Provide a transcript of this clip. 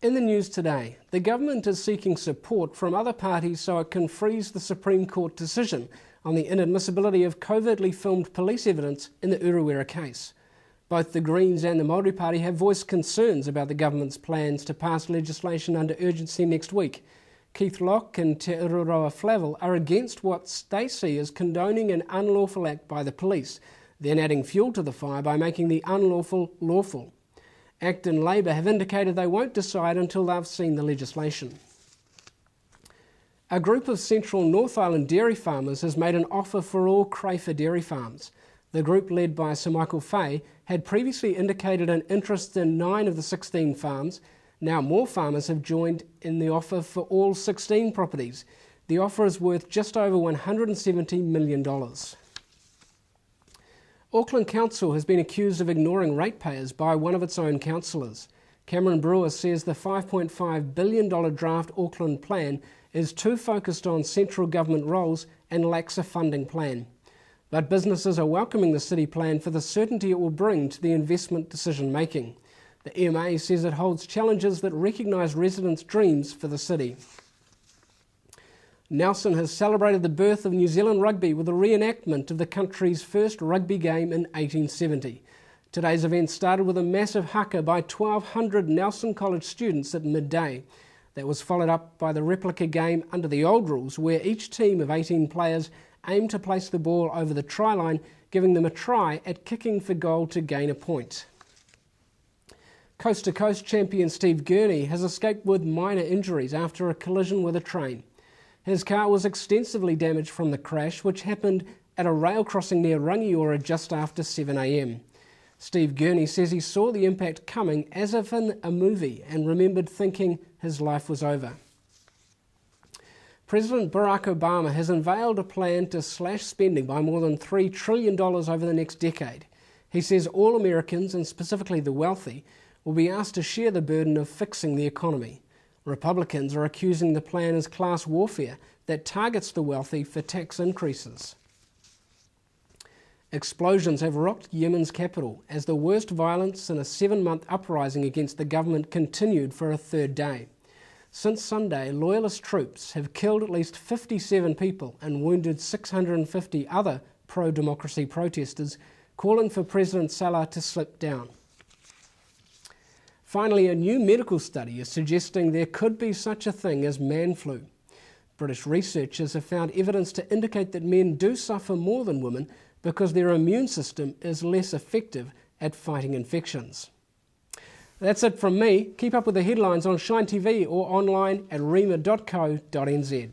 In the news today, the government is seeking support from other parties so it can freeze the Supreme Court decision on the inadmissibility of covertly filmed police evidence in the Urewera case. Both the Greens and the Māori Party have voiced concerns about the government's plans to pass legislation under urgency next week. Keith Locke and Te Ururoa Flavel are against what they see as condoning an unlawful act by the police, then adding fuel to the fire by making the unlawful lawful. ACT and Labour have indicated they won't decide until they've seen the legislation. A group of central North Island dairy farmers has made an offer for all Crayford dairy farms. The group, led by Sir Michael Fay, had previously indicated an interest in 9 of the 16 farms. Now more farmers have joined in the offer for all 16 properties. The offer is worth just over $170 million. Auckland Council has been accused of ignoring ratepayers by one of its own councillors. Cameron Brewer says the $5.5 billion draft Auckland plan is too focused on central government roles and lacks a funding plan. But businesses are welcoming the city plan for the certainty it will bring to the investment decision making. The EMA says it holds challenges that recognise residents' dreams for the city. Nelson has celebrated the birth of New Zealand rugby with a reenactment of the country's first rugby game in 1870. Today's event started with a massive haka by 1,200 Nelson College students at midday. That was followed up by the replica game under the old rules, where each team of 18 players aimed to place the ball over the try line, giving them a try at kicking for goal to gain a point. Coast-to-coast champion Steve Gurney has escaped with minor injuries after a collision with a train. His car was extensively damaged from the crash, which happened at a rail crossing near Rangiora just after 7 a.m. Steve Gurney says he saw the impact coming as if in a movie and remembered thinking his life was over. President Barack Obama has unveiled a plan to slash spending by more than $3 trillion over the next decade. He says all Americans, and specifically the wealthy, will be asked to share the burden of fixing the economy. Republicans are accusing the plan as class warfare that targets the wealthy for tax increases. Explosions have rocked Yemen's capital as the worst violence in a 7-month uprising against the government continued for a third day. Since Sunday, loyalist troops have killed at least 57 people and wounded 650 other pro-democracy protesters, calling for President Saleh to slip down. Finally, a new medical study is suggesting there could be such a thing as man flu. British researchers have found evidence to indicate that men do suffer more than women because their immune system is less effective at fighting infections. That's it from me. Keep up with the headlines on Shine TV or online at rema.co.nz.